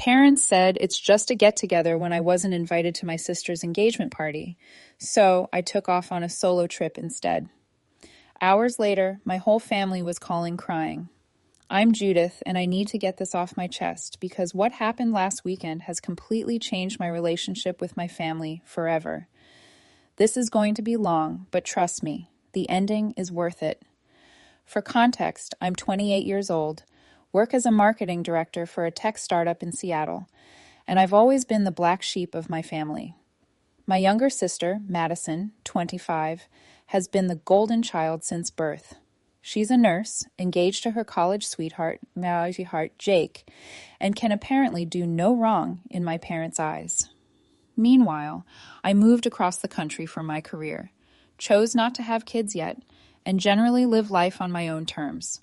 parents said it's just a get-together when I wasn't invited to my sister's engagement party, so I took off on a solo trip instead. Hours later, my whole family was calling crying. I'm Judith, and I need to get this off my chest because what happened last weekend has completely changed my relationship with my family forever. This is going to be long, but trust me, the ending is worth it. For context, I'm 28 years old, work as a marketing director for a tech startup in Seattle, and I've always been the black sheep of my family. My younger sister, Madison, 25, has been the golden child since birth. She's a nurse, engaged to her college sweetheart, Jake, and can apparently do no wrong in my parents' eyes. Meanwhile, I moved across the country for my career, chose not to have kids yet, and generally live life on my own terms.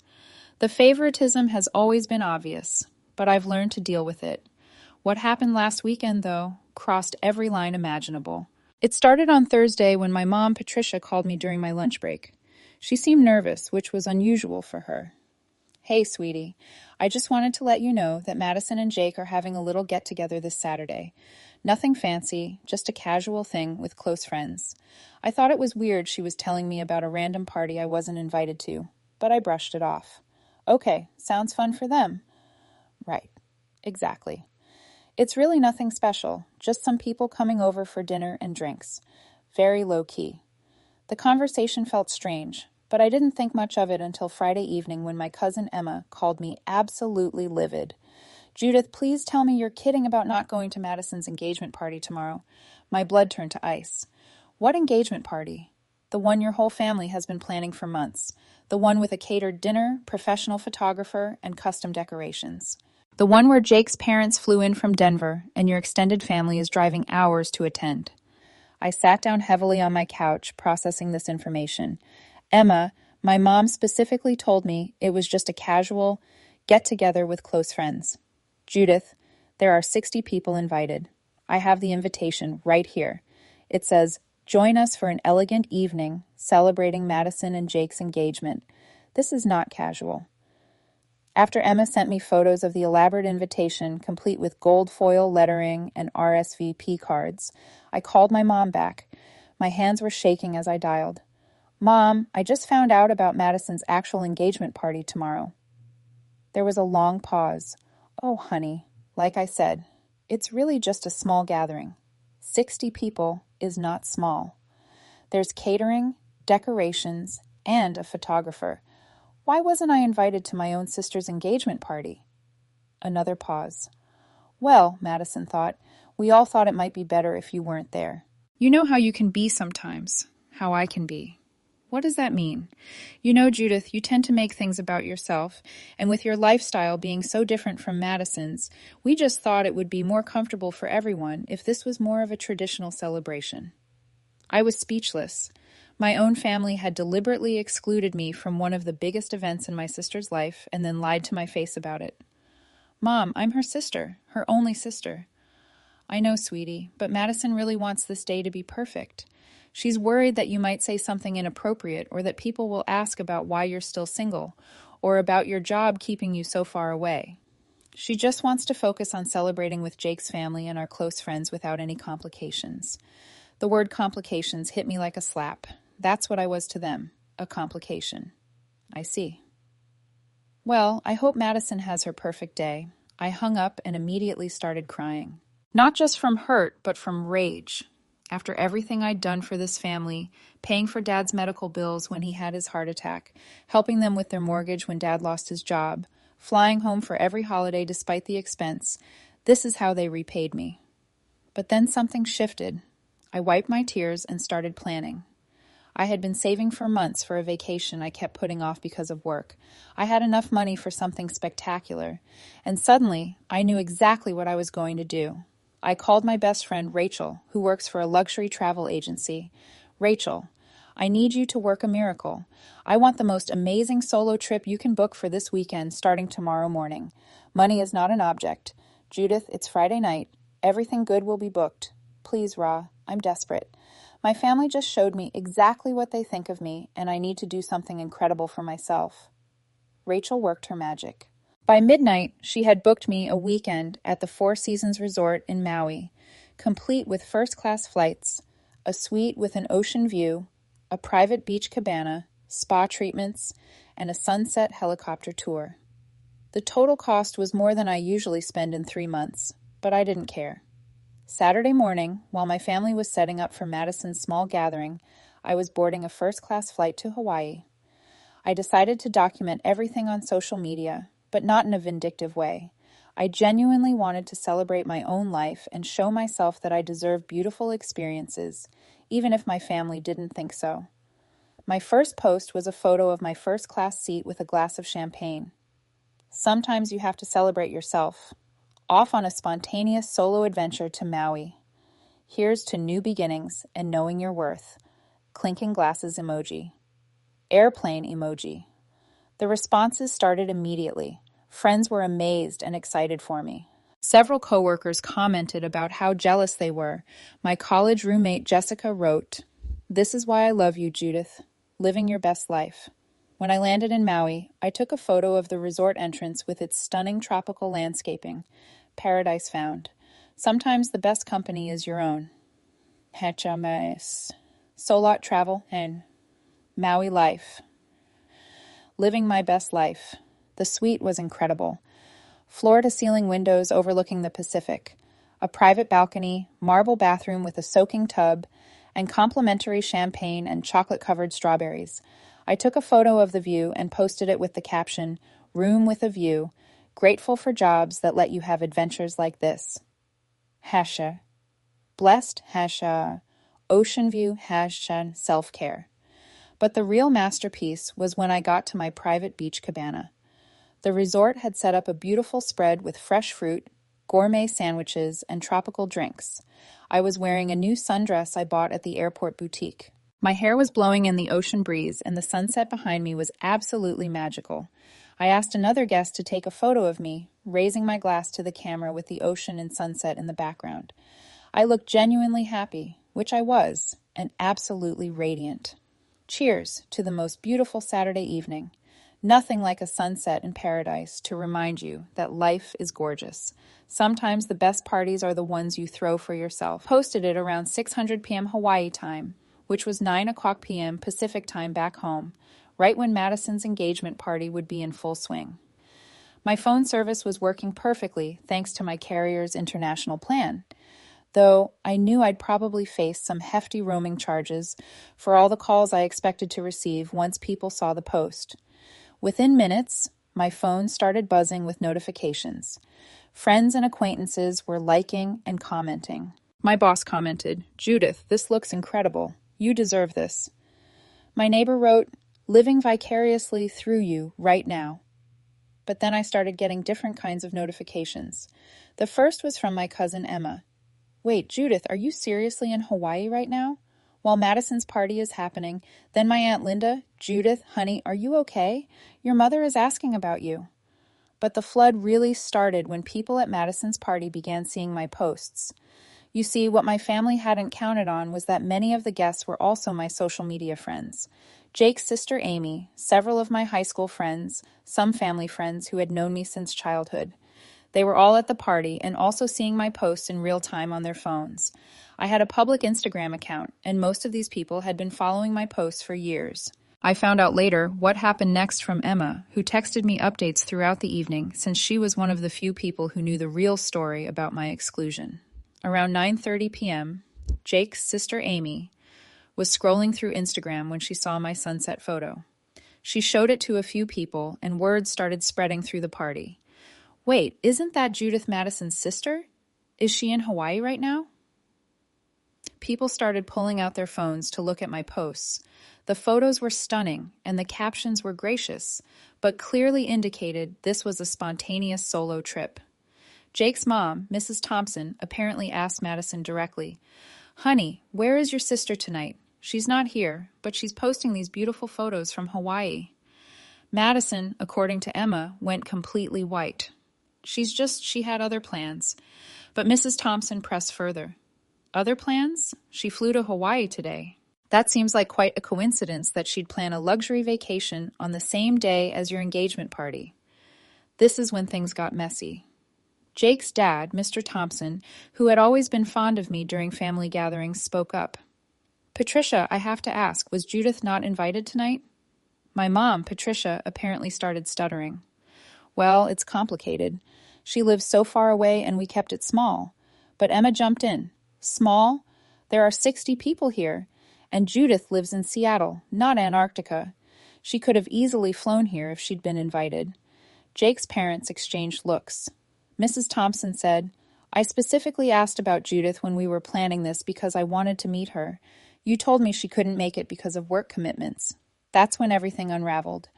The favoritism has always been obvious, but I've learned to deal with it. What happened last weekend, though, crossed every line imaginable. It started on Thursday when my mom, Patricia, called me during my lunch break. She seemed nervous, which was unusual for her. Hey, sweetie, I just wanted to let you know that Madison and Jake are having a little get-together this Saturday. Nothing fancy, just a casual thing with close friends. I thought it was weird she was telling me about a random party I wasn't invited to, but I brushed it off. Okay, sounds fun for them. Right, exactly. It's really nothing special, just some people coming over for dinner and drinks. Very low-key. The conversation felt strange, but I didn't think much of it until Friday evening when my cousin Emma called me absolutely livid. Judith, please tell me you're kidding about not going to Madison's engagement party tomorrow. My blood turned to ice. What engagement party? The one your whole family has been planning for months. The one with a catered dinner, professional photographer, and custom decorations. The one where Jake's parents flew in from Denver and your extended family is driving hours to attend. I sat down heavily on my couch, processing this information. Emma, my mom specifically told me it was just a casual get-together with close friends. Judith, there are 60 people invited. I have the invitation right here. It says, join us for an elegant evening celebrating Madison and Jake's engagement. This is not casual. After Emma sent me photos of the elaborate invitation, complete with gold foil lettering and RSVP cards, I called my mom back. My hands were shaking as I dialed. Mom, I just found out about Madison's actual engagement party tomorrow. There was a long pause. Oh, honey, like I said, it's really just a small gathering. 60 people is not small. There's catering, decorations, and a photographer. Why wasn't I invited to my own sister's engagement party? Another pause. Well, Madison thought, we all thought it might be better if you weren't there. You know how you can be sometimes, how I can be. What does that mean? You know, Judith, you tend to make things about yourself, and with your lifestyle being so different from Madison's, we just thought it would be more comfortable for everyone if this was more of a traditional celebration. I was speechless. My own family had deliberately excluded me from one of the biggest events in my sister's life and then lied to my face about it. Mom, I'm her sister, her only sister. I know, sweetie, but Madison really wants this day to be perfect. She's worried that you might say something inappropriate or that people will ask about why you're still single or about your job keeping you so far away. She just wants to focus on celebrating with Jake's family and our close friends without any complications. The word complications hit me like a slap. That's what I was to them, a complication. I see. Well, I hope Madison has her perfect day. I hung up and immediately started crying. Not just from hurt, but from rage. After everything I'd done for this family, paying for Dad's medical bills when he had his heart attack, helping them with their mortgage when Dad lost his job, flying home for every holiday despite the expense, this is how they repaid me. But then something shifted. I wiped my tears and started planning. I had been saving for months for a vacation I kept putting off because of work. I had enough money for something spectacular, and suddenly I knew exactly what I was going to do. I called my best friend, Rachel, who works for a luxury travel agency. Rachel, I need you to work a miracle. I want the most amazing solo trip you can book for this weekend starting tomorrow morning. Money is not an object. Judith, it's Friday night. Everything good will be booked. Please, Ra, I'm desperate. My family just showed me exactly what they think of me, and I need to do something incredible for myself. Rachel worked her magic. By midnight, she had booked me a weekend at the Four Seasons Resort in Maui, complete with first-class flights, a suite with an ocean view, a private beach cabana, spa treatments, and a sunset helicopter tour. The total cost was more than I usually spend in 3 months, but I didn't care. Saturday morning, while my family was setting up for Madison's small gathering, I was boarding a first-class flight to Hawaii. I decided to document everything on social media, but not in a vindictive way. I genuinely wanted to celebrate my own life and show myself that I deserve beautiful experiences, even if my family didn't think so. My first post was a photo of my first-class seat with a glass of champagne. Sometimes you have to celebrate yourself. Off on a spontaneous solo adventure to Maui. Here's to new beginnings and knowing your worth. Clinking glasses emoji. Airplane emoji. The responses started immediately. Friends were amazed and excited for me. Several coworkers commented about how jealous they were. My college roommate Jessica wrote, "This is why I love you, Judith. Living your best life." When I landed in Maui, I took a photo of the resort entrance with its stunning tropical landscaping. Paradise found. Sometimes the best company is your own. Hachames. Solot travel and Maui life. Living my best life. The suite was incredible. Floor-to-ceiling windows overlooking the Pacific, a private balcony, marble bathroom with a soaking tub, and complimentary champagne and chocolate-covered strawberries. I took a photo of the view and posted it with the caption, "Room with a view, grateful for jobs that let you have adventures like this." Hasha. Blessed, hasha. Ocean view, hasha, self-care. But the real masterpiece was when I got to my private beach cabana. The resort had set up a beautiful spread with fresh fruit, gourmet sandwiches, and tropical drinks. I was wearing a new sundress I bought at the airport boutique. My hair was blowing in the ocean breeze, and the sunset behind me was absolutely magical. I asked another guest to take a photo of me, raising my glass to the camera with the ocean and sunset in the background. I looked genuinely happy, which I was, and absolutely radiant. Cheers to the most beautiful Saturday evening. Nothing like a sunset in paradise to remind you that life is gorgeous. Sometimes the best parties are the ones you throw for yourself. Posted it around 6:00 p.m. Hawaii time, which was 9:00 p.m. Pacific time back home, right when Madison's engagement party would be in full swing. My phone service was working perfectly thanks to my carrier's international plan, though I knew I'd probably face some hefty roaming charges for all the calls I expected to receive once people saw the post. Within minutes, my phone started buzzing with notifications. Friends and acquaintances were liking and commenting. My boss commented, "Judith, this looks incredible. You deserve this." My neighbor wrote, "Living vicariously through you right now." But then I started getting different kinds of notifications. The first was from my cousin Emma. "Wait, Judith, are you seriously in Hawaii right now? While Madison's party is happening, then my Aunt Linda, Judith, honey, are you okay? Your mother is asking about you." But the flood really started when people at Madison's party began seeing my posts. You see, what my family hadn't counted on was that many of the guests were also my social media friends. Jake's sister Amy, several of my high school friends, some family friends who had known me since childhood. They were all at the party and also seeing my posts in real time on their phones. I had a public Instagram account, and most of these people had been following my posts for years. I found out later what happened next from Emma, who texted me updates throughout the evening since she was one of the few people who knew the real story about my exclusion. Around 9:30 p.m., Jake's sister Amy was scrolling through Instagram when she saw my sunset photo. She showed it to a few people, and word started spreading through the party. "Wait, isn't that Judith Madison's sister? Is she in Hawaii right now?" People started pulling out their phones to look at my posts. The photos were stunning, and the captions were gracious, but clearly indicated this was a spontaneous solo trip. Jake's mom, Mrs. Thompson, apparently asked Madison directly, "Honey, where is your sister tonight? She's not here, but she's posting these beautiful photos from Hawaii." Madison, according to Emma, went completely white. She had other plans. But Mrs. Thompson pressed further. "Other plans? She flew to Hawaii today. That seems like quite a coincidence that she'd plan a luxury vacation on the same day as your engagement party." This is when things got messy. Jake's dad, Mr. Thompson, who had always been fond of me during family gatherings, spoke up. Patricia, I have to ask, was Judith not invited tonight? My mom, Patricia, apparently started stuttering. Well, it's complicated. She lives so far away and we kept it small. But Emma jumped in. Small? There are 60 people here. And Judith lives in Seattle, not Antarctica. She could have easily flown here if she'd been invited. Jake's parents exchanged looks. Mrs. Thompson said, I specifically asked about Judith when we were planning this because I wanted to meet her. You told me she couldn't make it because of work commitments. That's when everything unraveled.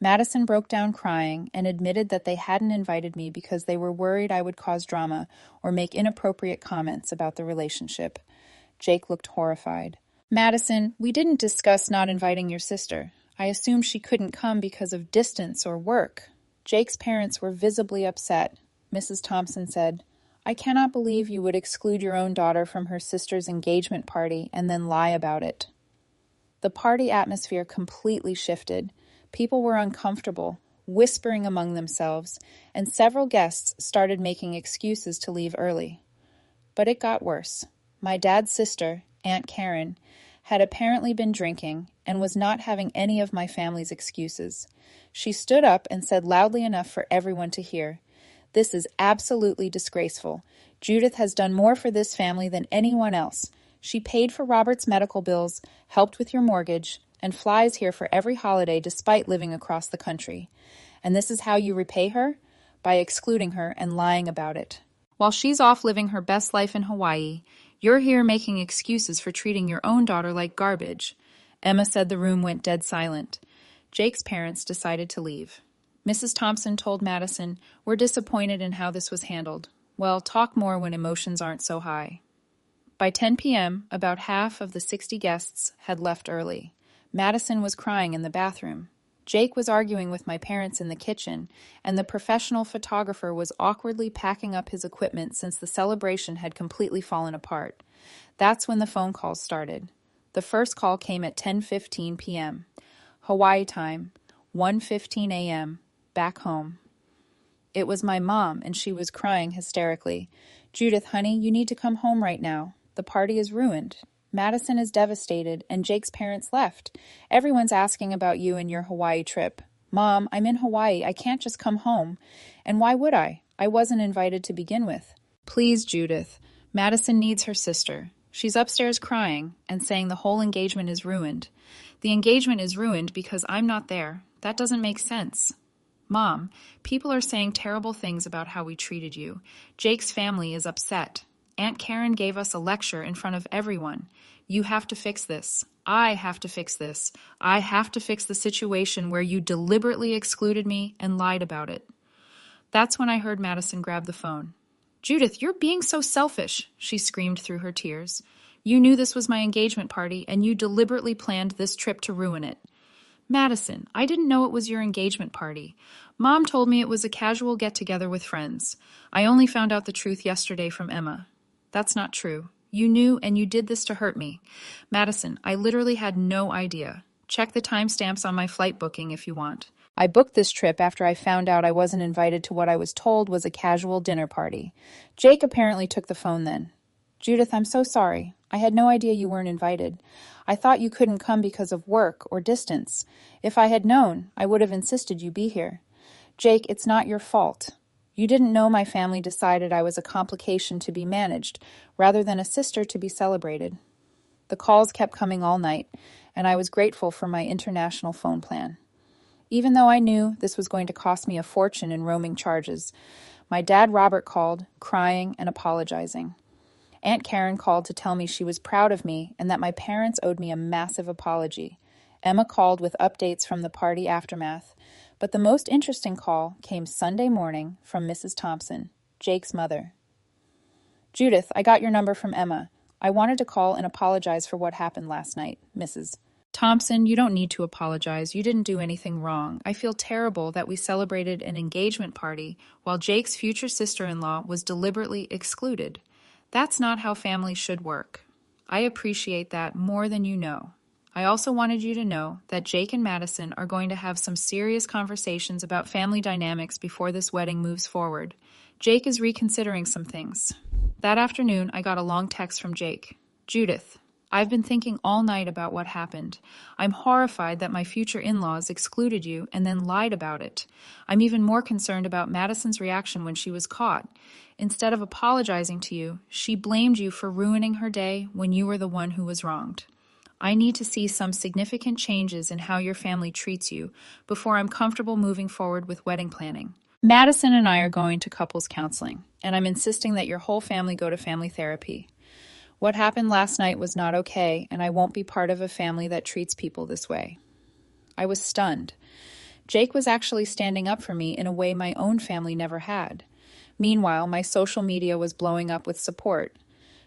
Madison broke down crying and admitted that they hadn't invited me because they were worried I would cause drama or make inappropriate comments about the relationship. Jake looked horrified. Madison, we didn't discuss not inviting your sister. I assumed she couldn't come because of distance or work. Jake's parents were visibly upset. Mrs. Thompson said, I cannot believe you would exclude your own daughter from her sister's engagement party and then lie about it. The party atmosphere completely shifted. People were uncomfortable, whispering among themselves, and several guests started making excuses to leave early. But it got worse. My dad's sister, Aunt Karen, had apparently been drinking and was not having any of my family's excuses. She stood up and said loudly enough for everyone to hear, This is absolutely disgraceful. Judith has done more for this family than anyone else. She paid for Robert's medical bills, helped with your mortgage, and flies here for every holiday despite living across the country. And this is how you repay her? By excluding her and lying about it. While she's off living her best life in Hawaii, you're here making excuses for treating your own daughter like garbage. Emma said the room went dead silent. Jake's parents decided to leave. Mrs. Thompson told Madison, We're disappointed in how this was handled. Well, talk more when emotions aren't so high. By 10 p.m., about half of the 60 guests had left early. Madison was crying in the bathroom. Jake was arguing with my parents in the kitchen, and the professional photographer was awkwardly packing up his equipment since the celebration had completely fallen apart. That's when the phone calls started. The first call came at 10:15 p.m. Hawaii time, 1:15 a.m., back home. It was my mom, and she was crying hysterically. Judith, honey, you need to come home right now. The party is ruined. Madison is devastated, and Jake's parents left. Everyone's asking about you and your Hawaii trip. Mom, I'm in Hawaii. I can't just come home. And why would I? I wasn't invited to begin with. Please, Judith. Madison needs her sister. She's upstairs crying and saying the whole engagement is ruined. The engagement is ruined because I'm not there. That doesn't make sense. Mom, people are saying terrible things about how we treated you. Jake's family is upset. Aunt Karen gave us a lecture in front of everyone. You have to fix this. I have to fix this. I have to fix the situation where you deliberately excluded me and lied about it. That's when I heard Madison grab the phone. Judith, you're being so selfish, she screamed through her tears. You knew this was my engagement party, and you deliberately planned this trip to ruin it. Madison, I didn't know it was your engagement party. Mom told me it was a casual get-together with friends. I only found out the truth yesterday from Emma. That's not true. You knew, and you did this to hurt me. Madison, I literally had no idea. Check the timestamps on my flight booking if you want. I booked this trip after I found out I wasn't invited to what I was told was a casual dinner party. Jake apparently took the phone then. Judith, I'm so sorry. I had no idea you weren't invited. I thought you couldn't come because of work or distance. If I had known, I would have insisted you be here. Jake, it's not your fault. You didn't know my family decided I was a complication to be managed, rather than a sister to be celebrated. The calls kept coming all night, and I was grateful for my international phone plan. Even though I knew this was going to cost me a fortune in roaming charges, my dad Robert called, crying and apologizing. Aunt Karen called to tell me she was proud of me and that my parents owed me a massive apology. Emma called with updates from the party aftermath, but the most interesting call came Sunday morning from Mrs. Thompson, Jake's mother. Judith, I got your number from Emma. I wanted to call and apologize for what happened last night, Mrs. Thompson, you don't need to apologize. You didn't do anything wrong. I feel terrible that we celebrated an engagement party while Jake's future sister-in-law was deliberately excluded. That's not how families should work. I appreciate that more than you know. I also wanted you to know that Jake and Madison are going to have some serious conversations about family dynamics before this wedding moves forward. Jake is reconsidering some things. That afternoon, I got a long text from Jake. Judith, I've been thinking all night about what happened. I'm horrified that my future in-laws excluded you and then lied about it. I'm even more concerned about Madison's reaction when she was caught. Instead of apologizing to you, she blamed you for ruining her day when you were the one who was wronged. I need to see some significant changes in how your family treats you before I'm comfortable moving forward with wedding planning. Madison and I are going to couples counseling, and I'm insisting that your whole family go to family therapy. What happened last night was not okay, and I won't be part of a family that treats people this way. I was stunned. Jake was actually standing up for me in a way my own family never had. Meanwhile, my social media was blowing up with support.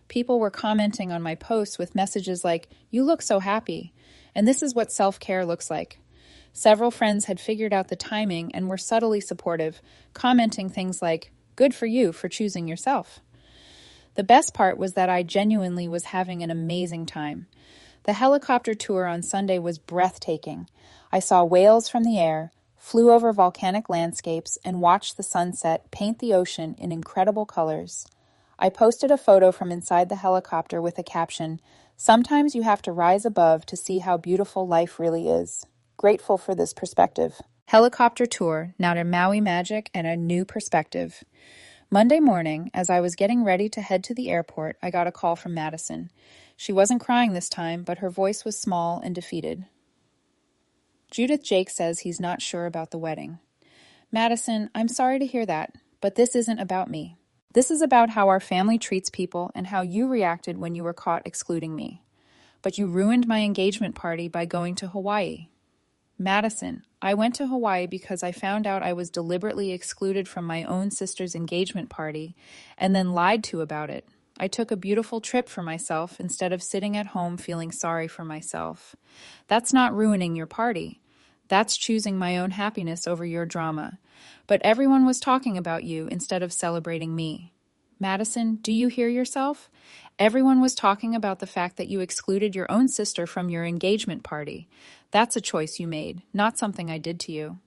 People were commenting on my posts with messages like, "You look so happy," and "This is what self-care looks like." Several friends had figured out the timing and were subtly supportive, commenting things like, "Good for you for choosing yourself." The best part was that I genuinely was having an amazing time. The helicopter tour on Sunday was breathtaking. I saw whales from the air, flew over volcanic landscapes, and watched the sunset paint the ocean in incredible colors. I posted a photo from inside the helicopter with a caption, "Sometimes you have to rise above to see how beautiful life really is. Grateful for this perspective." Helicopter tour, now to Maui magic and a new perspective. Monday morning, as I was getting ready to head to the airport, I got a call from Madison. She wasn't crying this time, but her voice was small and defeated. Judith, Jake says he's not sure about the wedding. Madison, I'm sorry to hear that, but this isn't about me. This is about how our family treats people and how you reacted when you were caught excluding me. But you ruined my engagement party by going to Hawaii. Madison, I went to Hawaii because I found out I was deliberately excluded from my own sister's engagement party and then lied to about it. I took a beautiful trip for myself instead of sitting at home feeling sorry for myself. That's not ruining your party. That's choosing my own happiness over your drama. But everyone was talking about you instead of celebrating me. Madison, do you hear yourself? Everyone was talking about the fact that you excluded your own sister from your engagement party. That's a choice you made, not something I did to you.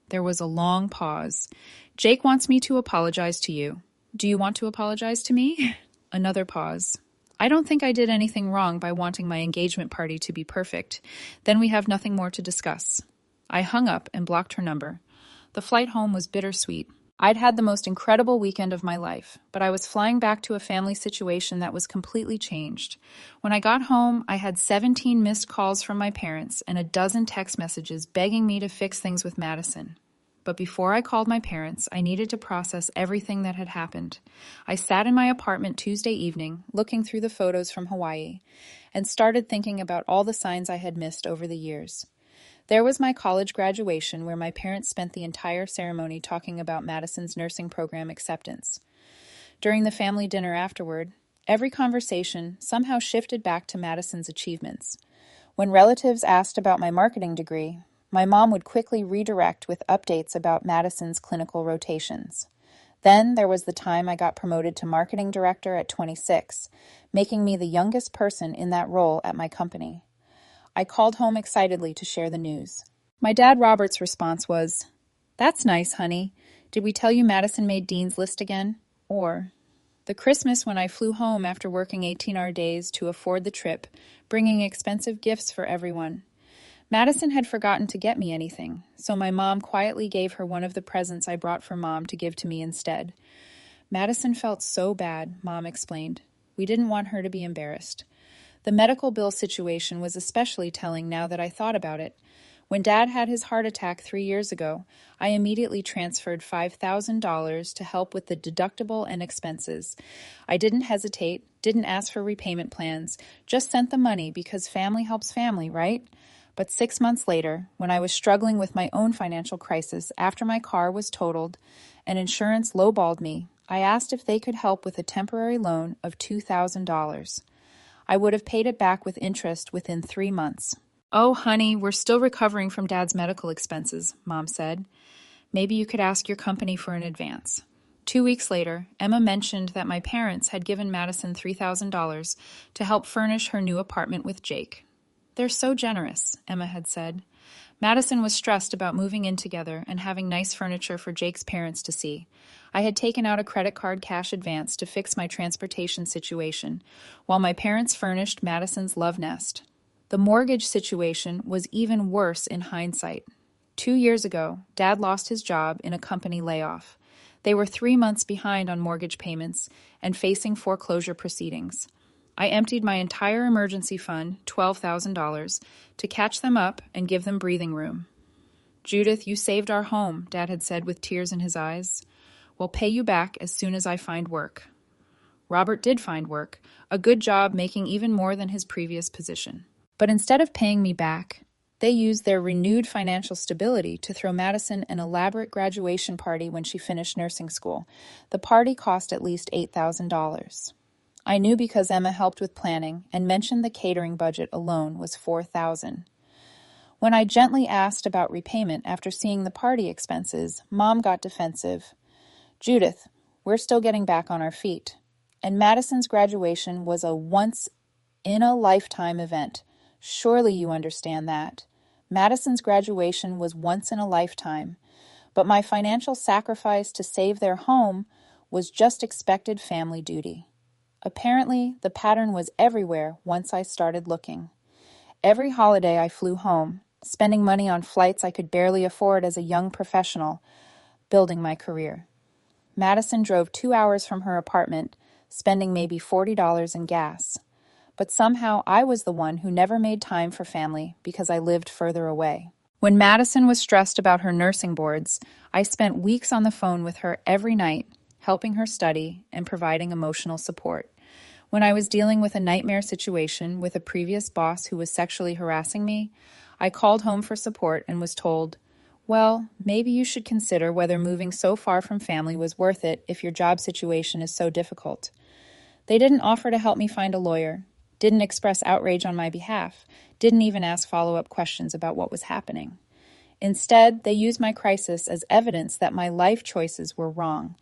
There was a long pause. Jake wants me to apologize to you. Do you want to apologize to me? Another pause. I don't think I did anything wrong by wanting my engagement party to be perfect. Then we have nothing more to discuss. I hung up and blocked her number. The flight home was bittersweet. I'd had the most incredible weekend of my life, but I was flying back to a family situation that was completely changed. When I got home, I had 17 missed calls from my parents and a dozen text messages begging me to fix things with Madison. But before I called my parents, I needed to process everything that had happened. I sat in my apartment Tuesday evening, looking through the photos from Hawaii, and started thinking about all the signs I had missed over the years. There was my college graduation where my parents spent the entire ceremony talking about Madison's nursing program acceptance. During the family dinner afterward, every conversation somehow shifted back to Madison's achievements. When relatives asked about my marketing degree, my mom would quickly redirect with updates about Madison's clinical rotations. Then there was the time I got promoted to marketing director at 26, making me the youngest person in that role at my company. I called home excitedly to share the news. My dad Robert's response was, "That's nice, honey. Did we tell you Madison made Dean's List again?" Or, the Christmas when I flew home after working 18-hour days to afford the trip, bringing expensive gifts for everyone. Madison had forgotten to get me anything, so my mom quietly gave her one of the presents I brought for Mom to give to me instead. Madison felt so bad, Mom explained. We didn't want her to be embarrassed. The medical bill situation was especially telling now that I thought about it. When Dad had his heart attack 3 years ago, I immediately transferred $5,000 to help with the deductible and expenses. I didn't hesitate, didn't ask for repayment plans, just sent the money because family helps family, right? But 6 months later, when I was struggling with my own financial crisis after my car was totaled and insurance lowballed me, I asked if they could help with a temporary loan of $2,000. I would have paid it back with interest within 3 months. "Oh, honey, we're still recovering from Dad's medical expenses," Mom said. "Maybe you could ask your company for an advance." 2 weeks later, Emma mentioned that my parents had given Madison $3,000 to help furnish her new apartment with Jake. "They're so generous," Emma had said. Madison was stressed about moving in together and having nice furniture for Jake's parents to see. I had taken out a credit card cash advance to fix my transportation situation, while my parents furnished Madison's love nest. The mortgage situation was even worse in hindsight. 2 years ago, Dad lost his job in a company layoff. They were 3 months behind on mortgage payments and facing foreclosure proceedings. I emptied my entire emergency fund, $12,000, to catch them up and give them breathing room. "Judith, you saved our home," Dad had said with tears in his eyes. "We'll pay you back as soon as I find work." Robert did find work, a good job making even more than his previous position. But instead of paying me back, they used their renewed financial stability to throw Madison an elaborate graduation party when she finished nursing school. The party cost at least $8,000. I knew because Emma helped with planning and mentioned the catering budget alone was $4,000. When I gently asked about repayment after seeing the party expenses, Mom got defensive. "Judith, we're still getting back on our feet. And Madison's graduation was a once-in-a-lifetime event. Surely you understand that. Madison's graduation was once in a lifetime, but my financial sacrifice to save their home was just expected family duty." Apparently, the pattern was everywhere once I started looking. Every holiday I flew home, spending money on flights I could barely afford as a young professional, building my career. Madison drove 2 hours from her apartment, spending maybe $40 in gas. But somehow I was the one who never made time for family because I lived further away. When Madison was stressed about her nursing boards, I spent weeks on the phone with her every night, helping her study and providing emotional support. When I was dealing with a nightmare situation with a previous boss who was sexually harassing me, I called home for support and was told, "Well, maybe you should consider whether moving so far from family was worth it if your job situation is so difficult." They didn't offer to help me find a lawyer, didn't express outrage on my behalf, didn't even ask follow-up questions about what was happening. Instead, they used my crisis as evidence that my life choices were wrong.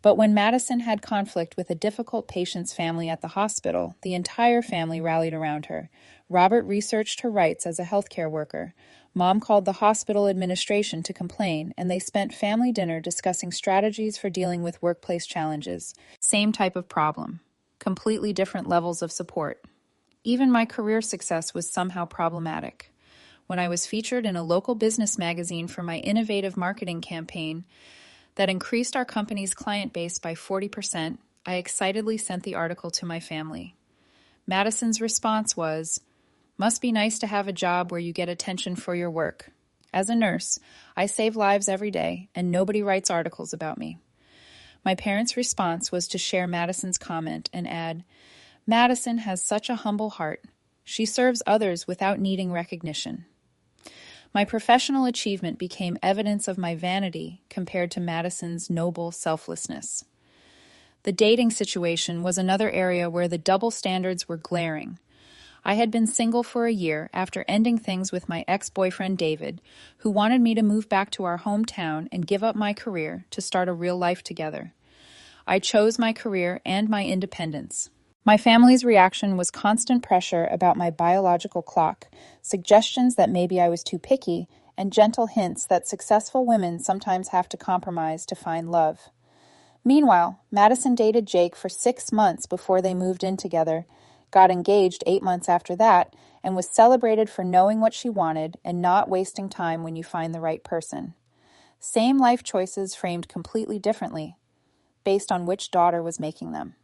But when Madison had conflict with a difficult patient's family at the hospital, the entire family rallied around her. Robert researched her rights as a healthcare worker. Mom called the hospital administration to complain, and they spent family dinner discussing strategies for dealing with workplace challenges. Same type of problem. Completely different levels of support. Even my career success was somehow problematic. When I was featured in a local business magazine for my innovative marketing campaign that increased our company's client base by 40%, I excitedly sent the article to my family. Madison's response was, "Must be nice to have a job where you get attention for your work. As a nurse, I save lives every day, and nobody writes articles about me." My parents' response was to share Madison's comment and add, "Madison has such a humble heart. She serves others without needing recognition." My professional achievement became evidence of my vanity compared to Madison's noble selflessness. The dating situation was another area where the double standards were glaring. I had been single for a year after ending things with my ex-boyfriend David, who wanted me to move back to our hometown and give up my career to start a real life together. I chose my career and my independence. My family's reaction was constant pressure about my biological clock, suggestions that maybe I was too picky, and gentle hints that successful women sometimes have to compromise to find love. Meanwhile, Madison dated Jake for 6 months before they moved in together, got engaged 8 months after that, and was celebrated for knowing what she wanted and not wasting time when you find the right person. Same life choices framed completely differently, based on which daughter was making them.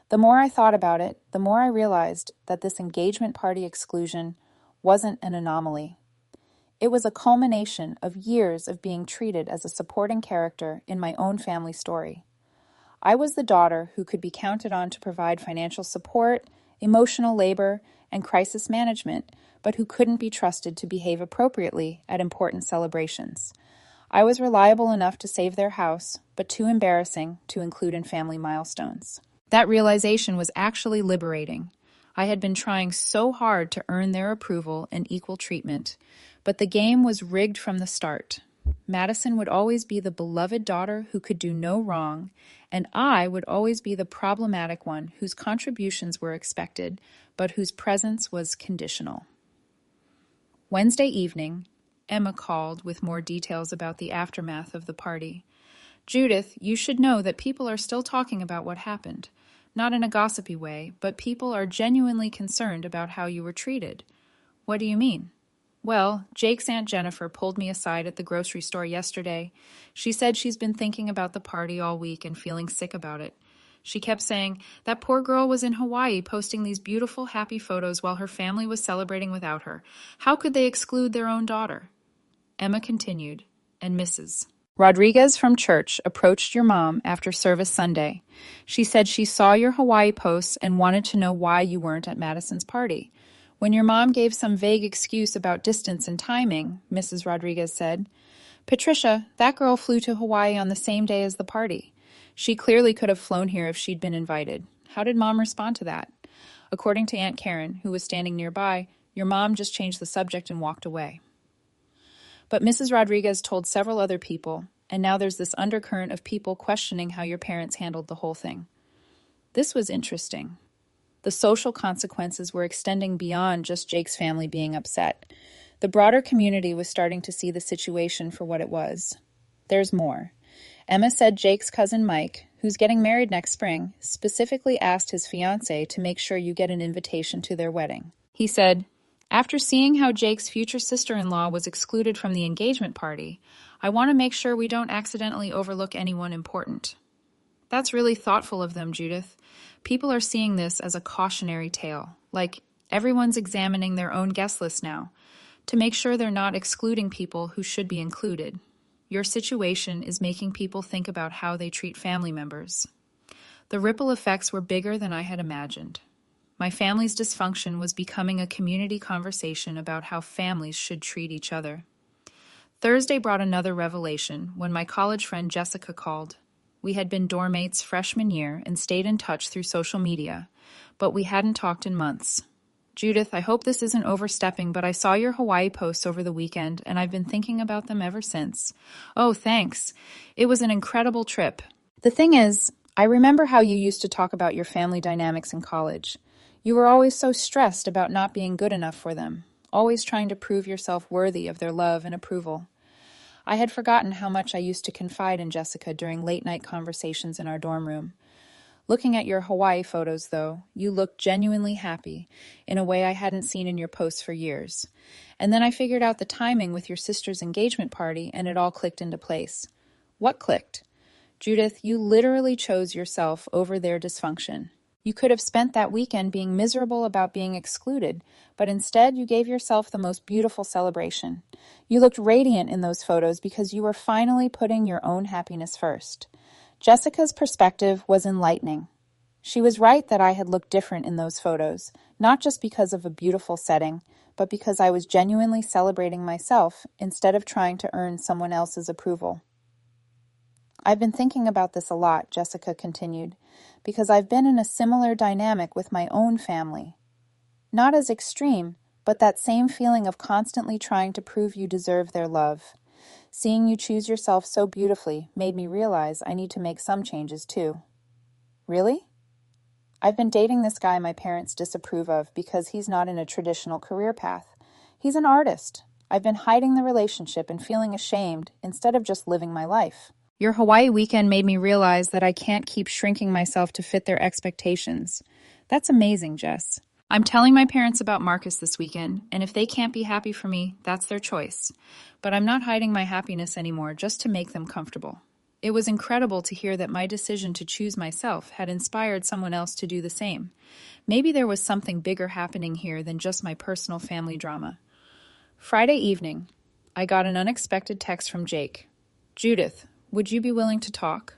The more I thought about it, the more I realized that this engagement party exclusion wasn't an anomaly. It was a culmination of years of being treated as a supporting character in my own family story. I was the daughter who could be counted on to provide financial support, emotional labor, and crisis management, but who couldn't be trusted to behave appropriately at important celebrations. I was reliable enough to save their house, but too embarrassing to include in family milestones. That realization was actually liberating. I had been trying so hard to earn their approval and equal treatment, but the game was rigged from the start. Madison would always be the beloved daughter who could do no wrong, and I would always be the problematic one whose contributions were expected, but whose presence was conditional. Wednesday evening, Emma called with more details about the aftermath of the party. Judith, you should know that people are still talking about what happened. Not in a gossipy way, but people are genuinely concerned about how you were treated. What do you mean? Well, Jake's Aunt Jennifer pulled me aside at the grocery store yesterday. She said she's been thinking about the party all week and feeling sick about it. She kept saying, that poor girl was in Hawaii posting these beautiful, happy photos while her family was celebrating without her. How could they exclude their own daughter? Emma continued, and Mrs. Rodriguez from church approached your mom after service Sunday. She said she saw your Hawaii posts and wanted to know why you weren't at Madison's party. When your mom gave some vague excuse about distance and timing, Mrs. Rodriguez said, Patricia, that girl flew to Hawaii on the same day as the party. She clearly could have flown here if she'd been invited. How did Mom respond to that? According to Aunt Karen, who was standing nearby, your mom just changed the subject and walked away. But Mrs. Rodriguez told several other people, and now there's this undercurrent of people questioning how your parents handled the whole thing. This was interesting. The social consequences were extending beyond just Jake's family being upset. The broader community was starting to see the situation for what it was. There's more. Emma said Jake's cousin Mike, who's getting married next spring, specifically asked his fiancée to make sure you get an invitation to their wedding. He said, after seeing how Jake's future sister-in-law was excluded from the engagement party, I want to make sure we don't accidentally overlook anyone important. That's really thoughtful of them, Judith. People are seeing this as a cautionary tale, like everyone's examining their own guest list now, to make sure they're not excluding people who should be included. Your situation is making people think about how they treat family members. The ripple effects were bigger than I had imagined. My family's dysfunction was becoming a community conversation about how families should treat each other. Thursday brought another revelation when my college friend Jessica called. We had been dorm mates freshman year and stayed in touch through social media, but we hadn't talked in months. Judith, I hope this isn't overstepping, but I saw your Hawaii posts over the weekend, and I've been thinking about them ever since. Oh, thanks. It was an incredible trip. The thing is, I remember how you used to talk about your family dynamics in college. You were always so stressed about not being good enough for them, always trying to prove yourself worthy of their love and approval. I had forgotten how much I used to confide in Jessica during late-night conversations in our dorm room. Looking at your Hawaii photos, though, you looked genuinely happy, in a way I hadn't seen in your posts for years. And then I figured out the timing with your sister's engagement party, and it all clicked into place. What clicked? Judith, you literally chose yourself over their dysfunction. You could have spent that weekend being miserable about being excluded, but instead you gave yourself the most beautiful celebration. You looked radiant in those photos because you were finally putting your own happiness first. Jessica's perspective was enlightening. She was right that I had looked different in those photos, not just because of a beautiful setting, but because I was genuinely celebrating myself instead of trying to earn someone else's approval. I've been thinking about this a lot, Jessica continued, because I've been in a similar dynamic with my own family. Not as extreme, but that same feeling of constantly trying to prove you deserve their love. Seeing you choose yourself so beautifully made me realize I need to make some changes too. Really? I've been dating this guy my parents disapprove of because he's not in a traditional career path. He's an artist. I've been hiding the relationship and feeling ashamed instead of just living my life. Your Hawaii weekend made me realize that I can't keep shrinking myself to fit their expectations. That's amazing, Jess. I'm telling my parents about Marcus this weekend, and if they can't be happy for me, that's their choice. But I'm not hiding my happiness anymore just to make them comfortable. It was incredible to hear that my decision to choose myself had inspired someone else to do the same. Maybe there was something bigger happening here than just my personal family drama. Friday evening, I got an unexpected text from Jake. Judith, would you be willing to talk?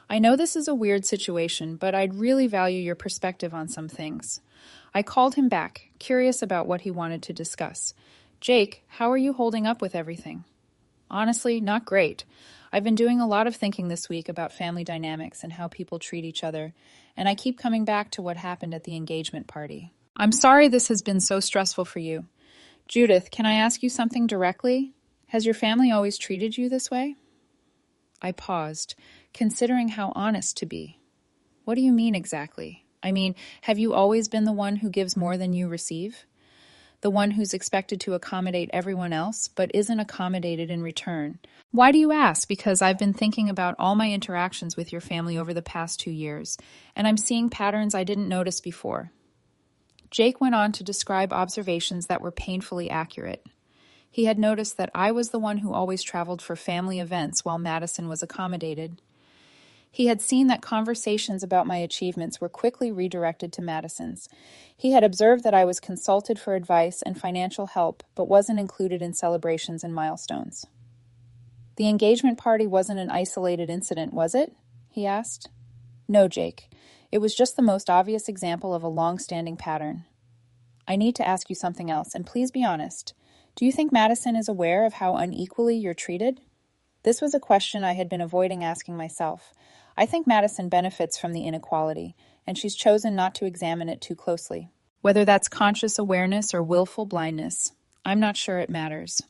I know this is a weird situation, but I'd really value your perspective on some things. I called him back, curious about what he wanted to discuss. Jake, how are you holding up with everything? Honestly, not great. I've been doing a lot of thinking this week about family dynamics and how people treat each other, and I keep coming back to what happened at the engagement party. I'm sorry this has been so stressful for you. Judith, can I ask you something directly? Has your family always treated you this way? I paused, considering how honest to be. What do you mean exactly? I mean, have you always been the one who gives more than you receive? The one who's expected to accommodate everyone else, but isn't accommodated in return? Why do you ask? Because I've been thinking about all my interactions with your family over the past 2 years, and I'm seeing patterns I didn't notice before. Jake went on to describe observations that were painfully accurate. He had noticed that I was the one who always traveled for family events while Madison was accommodated. He had seen that conversations about my achievements were quickly redirected to Madison's. He had observed that I was consulted for advice and financial help, but wasn't included in celebrations and milestones. The engagement party wasn't an isolated incident, was it? He asked. No, Jake. It was just the most obvious example of a long-standing pattern. I need to ask you something else, and please be honest. Do you think Madison is aware of how unequally you're treated? This was a question I had been avoiding asking myself. I think Madison benefits from the inequality, and she's chosen not to examine it too closely. Whether that's conscious awareness or willful blindness, I'm not sure it matters.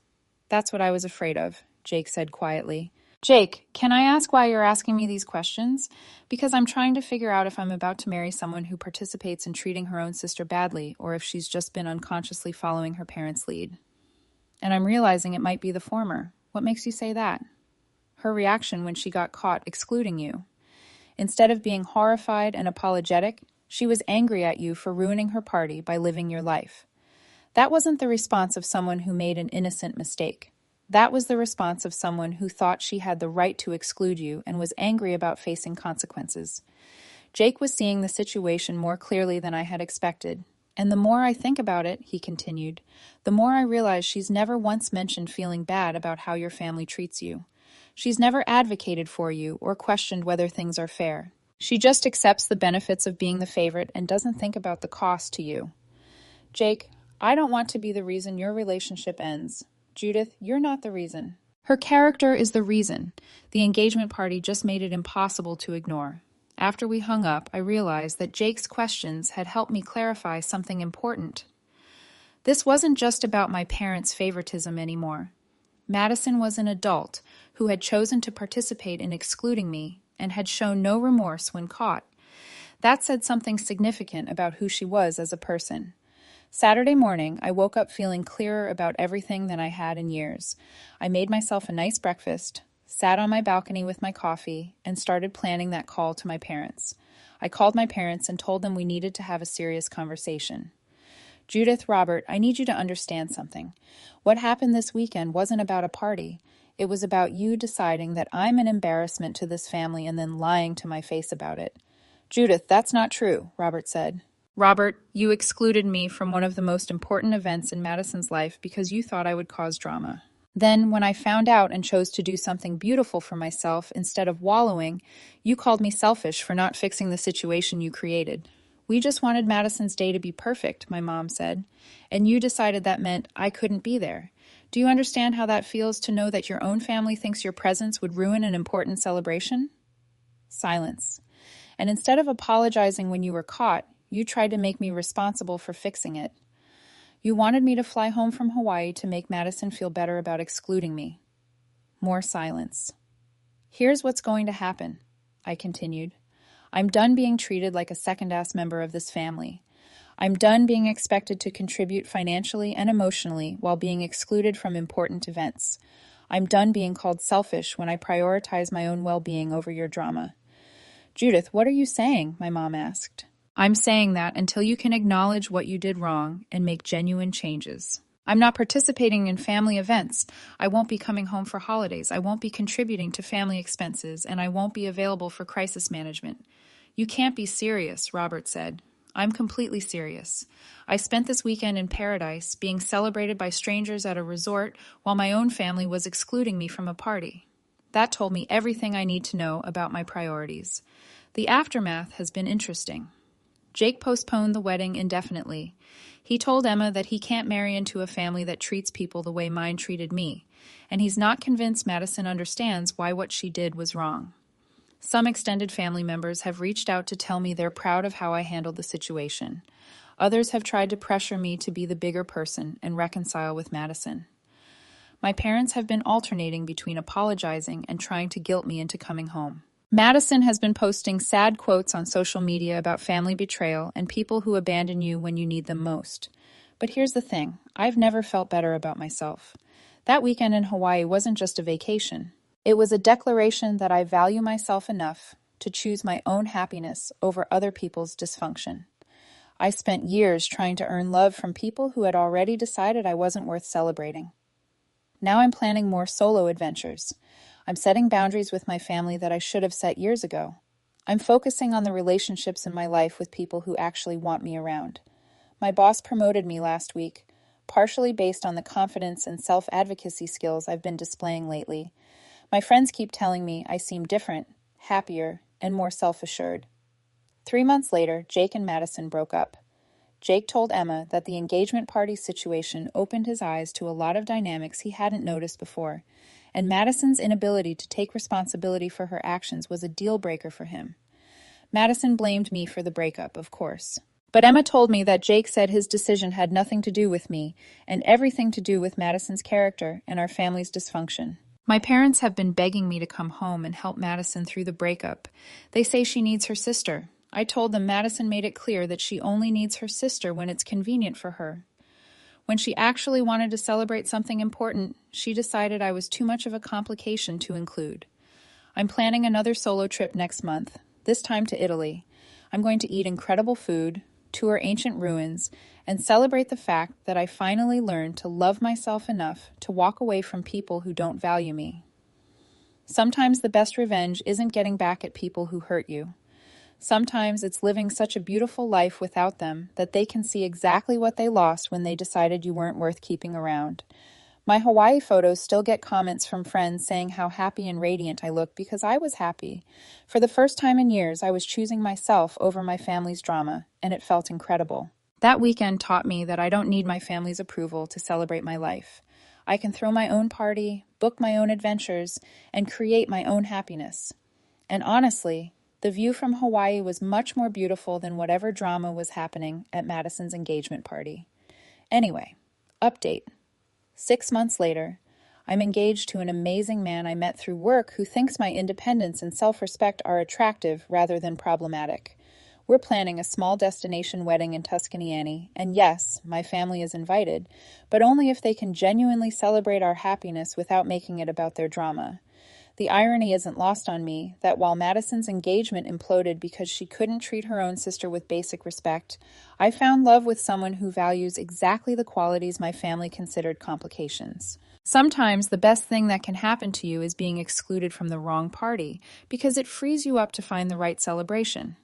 That's what I was afraid of, Jake said quietly. Jake, can I ask why you're asking me these questions? Because I'm trying to figure out if I'm about to marry someone who participates in treating her own sister badly, or if she's just been unconsciously following her parents' lead. And I'm realizing it might be the former. What makes you say that? Her reaction when she got caught excluding you. Instead of being horrified and apologetic, she was angry at you for ruining her party by living your life. That wasn't the response of someone who made an innocent mistake. That was the response of someone who thought she had the right to exclude you and was angry about facing consequences. Jake was seeing the situation more clearly than I had expected. And the more I think about it, he continued, the more I realize she's never once mentioned feeling bad about how your family treats you. She's never advocated for you or questioned whether things are fair. She just accepts the benefits of being the favorite and doesn't think about the cost to you. Jake, I don't want to be the reason your relationship ends. Judith, you're not the reason. Her character is the reason. The engagement party just made it impossible to ignore. After we hung up, I realized that Jake's questions had helped me clarify something important. This wasn't just about my parents' favoritism anymore. Madison was an adult who had chosen to participate in excluding me and had shown no remorse when caught. That said something significant about who she was as a person. Saturday morning, I woke up feeling clearer about everything than I had in years. I made myself a nice breakfast, sat on my balcony with my coffee, and started planning that call to my parents. I called my parents and told them we needed to have a serious conversation. Judith, Robert, I need you to understand something. What happened this weekend wasn't about a party. It was about you deciding that I'm an embarrassment to this family and then lying to my face about it. Judith, that's not true, Robert said. Robert, you excluded me from one of the most important events in Madison's life because you thought I would cause drama. Then, when I found out and chose to do something beautiful for myself instead of wallowing, you called me selfish for not fixing the situation you created. We just wanted Madison's day to be perfect, my mom said, and you decided that meant I couldn't be there. Do you understand how that feels to know that your own family thinks your presence would ruin an important celebration? Silence. And instead of apologizing when you were caught, you tried to make me responsible for fixing it. You wanted me to fly home from Hawaii to make Madison feel better about excluding me. More silence. Here's what's going to happen, I continued. I'm done being treated like a second-class member of this family. I'm done being expected to contribute financially and emotionally while being excluded from important events. I'm done being called selfish when I prioritize my own well-being over your drama. Judith, what are you saying? My mom asked. I'm saying that until you can acknowledge what you did wrong and make genuine changes. I'm not participating in family events. I won't be coming home for holidays. I won't be contributing to family expenses, and I won't be available for crisis management. You can't be serious, Robert said. I'm completely serious. I spent this weekend in paradise, being celebrated by strangers at a resort while my own family was excluding me from a party. That told me everything I need to know about my priorities. The aftermath has been interesting. Jake postponed the wedding indefinitely. He told Emma that he can't marry into a family that treats people the way mine treated me, and he's not convinced Madison understands why what she did was wrong. Some extended family members have reached out to tell me they're proud of how I handled the situation. Others have tried to pressure me to be the bigger person and reconcile with Madison. My parents have been alternating between apologizing and trying to guilt me into coming home. Madison has been posting sad quotes on social media about family betrayal and people who abandon you when you need them most. But here's the thing, I've never felt better about myself. That weekend in Hawaii wasn't just a vacation. It was a declaration that I value myself enough to choose my own happiness over other people's dysfunction. I spent years trying to earn love from people who had already decided I wasn't worth celebrating. Now I'm planning more solo adventures. I'm setting boundaries with my family that I should have set years ago. I'm focusing on the relationships in my life with people who actually want me around. My boss promoted me last week, partially based on the confidence and self-advocacy skills I've been displaying lately. My friends keep telling me I seem different, happier, and more self-assured. 3 months later, Jake and Madison broke up. Jake told Emma that the engagement party situation opened his eyes to a lot of dynamics he hadn't noticed before, and Madison's inability to take responsibility for her actions was a deal breaker for him. Madison blamed me for the breakup, of course. But Emma told me that Jake said his decision had nothing to do with me and everything to do with Madison's character and our family's dysfunction. My parents have been begging me to come home and help Madison through the breakup. They say she needs her sister. I told them Madison made it clear that she only needs her sister when it's convenient for her. When she actually wanted to celebrate something important, she decided I was too much of a complication to include. I'm planning another solo trip next month, this time to Italy. I'm going to eat incredible food, tour ancient ruins, and celebrate the fact that I finally learned to love myself enough to walk away from people who don't value me. Sometimes the best revenge isn't getting back at people who hurt you. Sometimes it's living such a beautiful life without them that they can see exactly what they lost when they decided you weren't worth keeping around. My Hawaii photos still get comments from friends saying how happy and radiant I look because I was happy. For the first time in years, I was choosing myself over my family's drama, and it felt incredible. That weekend taught me that I don't need my family's approval to celebrate my life. I can throw my own party, book my own adventures, and create my own happiness. And honestly, the view from Hawaii was much more beautiful than whatever drama was happening at Madison's engagement party. Anyway, update. 6 months later, I'm engaged to an amazing man I met through work who thinks my independence and self-respect are attractive rather than problematic. We're planning a small destination wedding in Tuscany, and yes, my family is invited, but only if they can genuinely celebrate our happiness without making it about their drama. The irony isn't lost on me that while Madison's engagement imploded because she couldn't treat her own sister with basic respect, I found love with someone who values exactly the qualities my family considered complications. Sometimes the best thing that can happen to you is being excluded from the wrong party because it frees you up to find the right celebration.